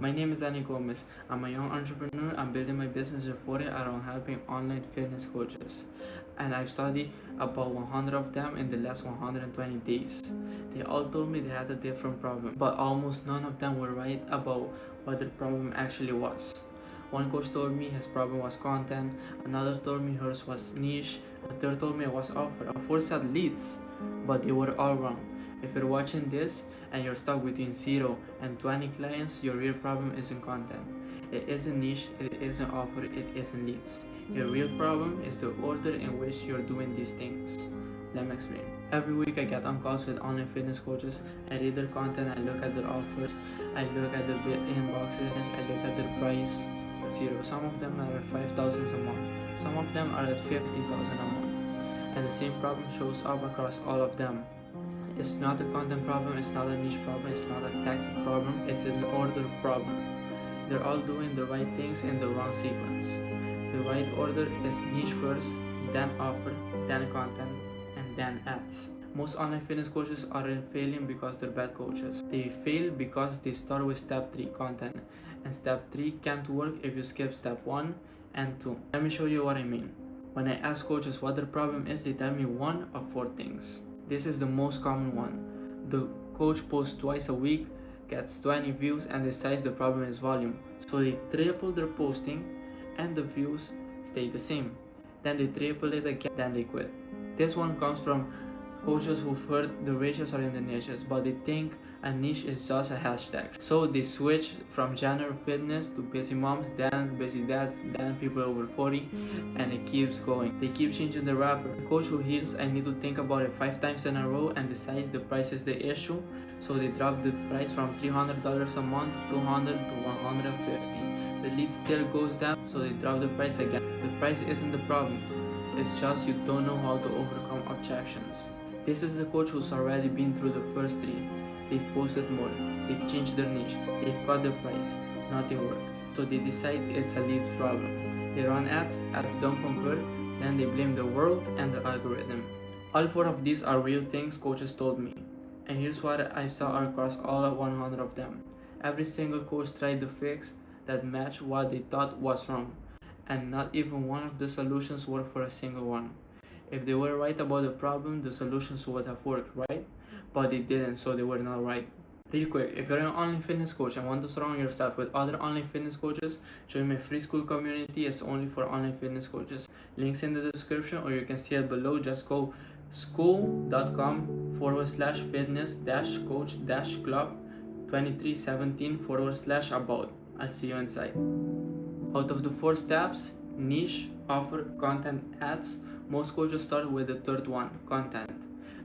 My name is Danigomez. I'm a young entrepreneur. I'm building my business in 40 around helping online fitness coaches. And I've studied about 100 of them in the last 120 days. They all told me they had a different problem, but almost none of them were right about what the problem actually was. One coach told me his problem was content, another told me hers was niche, a third told me it was offer, a fourth said leads, but they were all wrong. If you're watching this and you're stuck between 0 and 20 clients, your real problem isn't content. It isn't niche, it isn't offer, it isn't leads. Your real problem is the order in which you're doing these things. Let me explain. Every week I get on calls with online fitness coaches. I read their content, I look at their offers, I look at their inboxes, I look at their price. 0. Some of them are at 5,000 a month. Some of them are at 50,000 a month. And the same problem shows up across all of them. It's not a content problem, it's not a niche problem, it's not a tactic problem, it's an order problem. They're all doing the right things in the wrong sequence. The right order is niche first, then offer, then content, and then ads. Most online fitness coaches aren't failing because they're bad coaches. They fail because they start with step 3, content. And step 3 can't work if you skip step 1 and 2. Let me show you what I mean. When I ask coaches what their problem is, they tell me one of 4 things. This is the most common one. The coach posts twice a week, gets 20 views, and decides the problem is volume. So they triple their posting and the views stay the same. Then they triple it again, then they quit. This one comes from coaches who've heard the riches are in the niches, but they think a niche is just a hashtag. So they switch from general fitness to busy moms, then busy dads, then people over 40, and it keeps going. They keep changing the wrapper. The coach who hears I need to think about it 5 times in a row and decides the price is the issue, so they drop the price from $300 a month to $200 to $150. The lead still goes down, so they drop the price again. The price isn't the problem. It's just you don't know how to overcome objections. This is the coach who's already been through the first 3. They've posted more, they've changed their niche, they've cut the price, nothing worked. So they decide it's a lead problem. They run ads don't convert, then they blame the world and the algorithm. All 4 of these are real things coaches told me. And here's what I saw across all 100 of them. Every single coach tried to fix that matched what they thought was wrong. And not even one of the solutions worked for a single one. If they were right about the problem, the solutions would have worked, right? But they didn't, so they were not right. Real quick, if you're an online fitness coach and want to surround yourself with other online fitness coaches, join my free Skool community. It's only for online fitness coaches. Links in the description, or you can see it below. Just go skool.com/fitness-coach-club 2317/about. I'll see you inside. Out of the 4 steps, niche, offer, content, ads, most coaches start with the third one, content.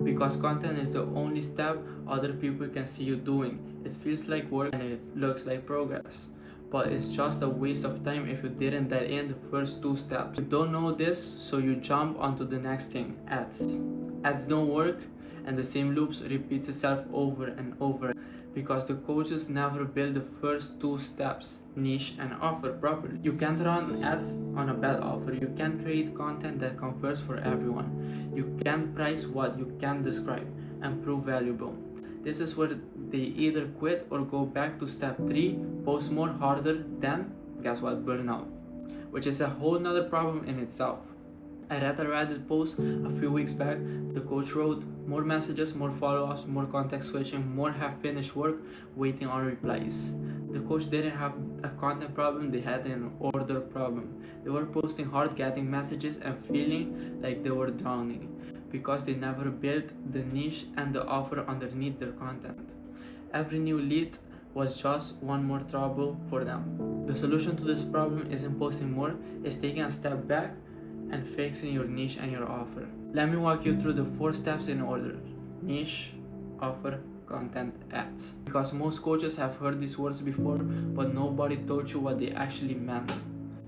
Because content is the only step other people can see you doing. It feels like work and it looks like progress. But it's just a waste of time if you didn't dial in the first 2 steps. You don't know this, so you jump onto the next thing, ads. Ads don't work, and the same loops repeats itself over and over because the coaches never build the first 2 steps, niche and offer, properly. You can't run ads on a bad offer. You can't create content that converts for everyone. You can't price what you can't describe and prove valuable. This is where they either quit or go back to step 3, post more harder, then guess what, burnout, which is a whole nother problem in itself. I read a Reddit post a few weeks back. The coach wrote, more messages, more follow-ups, more context switching, more half-finished work, waiting on replies. The coach didn't have a content problem, they had an order problem. They were posting hard, getting messages and feeling like they were drowning because they never built the niche and the offer underneath their content. Every new lead was just one more trouble for them. The solution to this problem isn't posting more, it's taking a step back and fixing your niche and your offer. Let me walk you through the 4 steps in order: niche, offer, content, ads. Because most coaches have heard these words before, but nobody told you what they actually meant.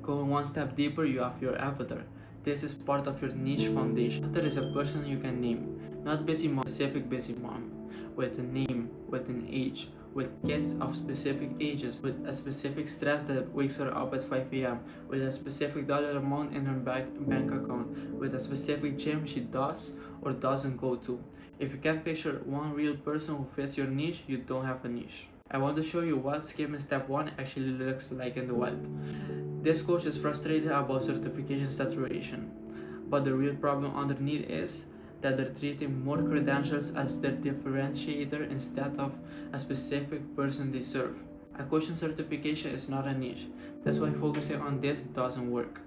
Going 1 step deeper, you have your avatar. This is part of your niche foundation. Avatar is a person you can name, not busy mom, specific busy mom, with a name, with an age, with kids of specific ages, with a specific stress that wakes her up at 5 a.m., with a specific dollar amount in her bank account, with a specific gym she does or doesn't go to. If you can't picture one real person who fits your niche, you don't have a niche. I want to show you what skipping step 1 actually looks like in the wild. This coach is frustrated about certification saturation, but the real problem underneath is that they're treating more credentials as their differentiator instead of a specific person they serve. A coaching certification is not a niche. That's why focusing on this doesn't work.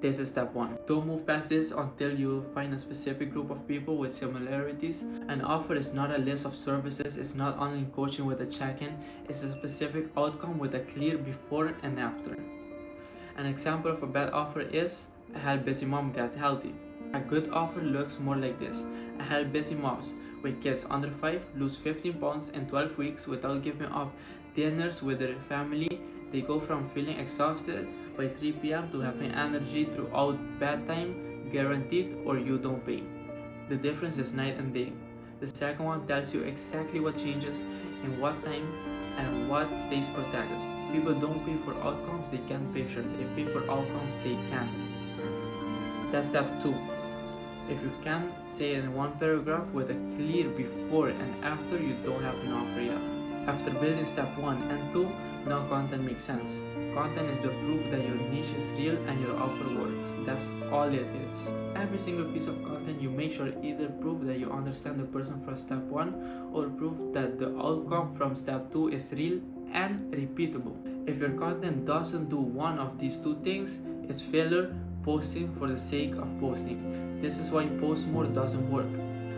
This is step 1. Don't move past this until you find a specific group of people with similarities. An offer is not a list of services, it's not online coaching with a check-in, it's a specific outcome with a clear before and after. An example of a bad offer is a help busy mom get healthy. A good offer looks more like this. I help busy moms with kids under 5 lose 15 pounds in 12 weeks without giving up dinners with their family. They go from feeling exhausted by 3 p.m. to having energy throughout bedtime, guaranteed, or you don't pay. The difference is night and day. The second one tells you exactly what changes, in what time, and what stays protected. People don't pay for outcomes they can't picture, they pay for outcomes they can. That's step 2. If you can't say in one paragraph with a clear before and after, you don't have an offer yet. After building step 1 and 2, now content makes sense. Content is the proof that your niche is real and your offer works. That's all it is. Every single piece of content you make should either prove that you understand the person from step 1 or prove that the outcome from step 2 is real and repeatable. If your content doesn't do one of these two things, it's failure posting for the sake of posting. This is why post more doesn't work.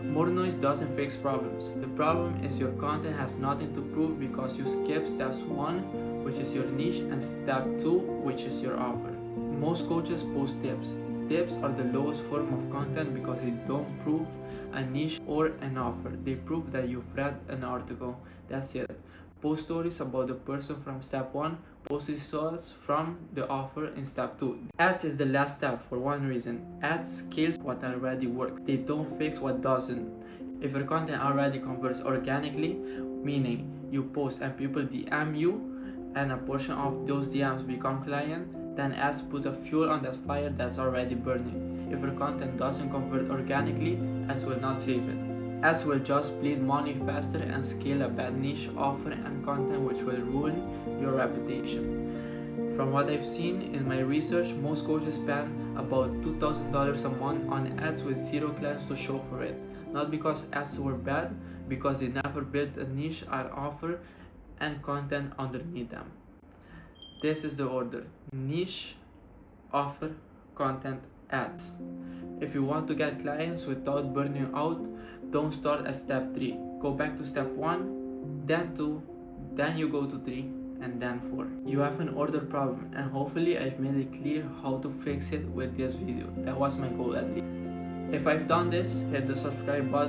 More noise doesn't fix problems. The problem is your content has nothing to prove because you skip steps 1, which is your niche, and step 2, which is your offer. Most coaches post tips. Tips are the lowest form of content because they don't prove a niche or an offer. They prove that you've read an article. That's it. Post stories about the person from step 1, post results from the offer in step 2. Ads is the last step for one reason. Ads scales what already works. They don't fix what doesn't. If your content already converts organically, meaning you post and people DM you and a portion of those DMs become client, then ads put a fuel on that fire that's already burning. If your content doesn't convert organically, ads will not save it. Ads will just bleed money faster and scale a bad niche offer and content which will ruin your reputation. From what I've seen in my research, most coaches spend about $2,000 a month on ads with 0 clients to show for it. Not because ads were bad, because they never built a niche or offer and content underneath them. This is the order: niche, offer, content, ads. If you want to get clients without burning out, don't start at step 3. Go back to step 1, then 2, then you go to 3, and then 4. You have an order problem, and hopefully I've made it clear how to fix it with this video. That was my goal at least. If I've done this, hit the subscribe button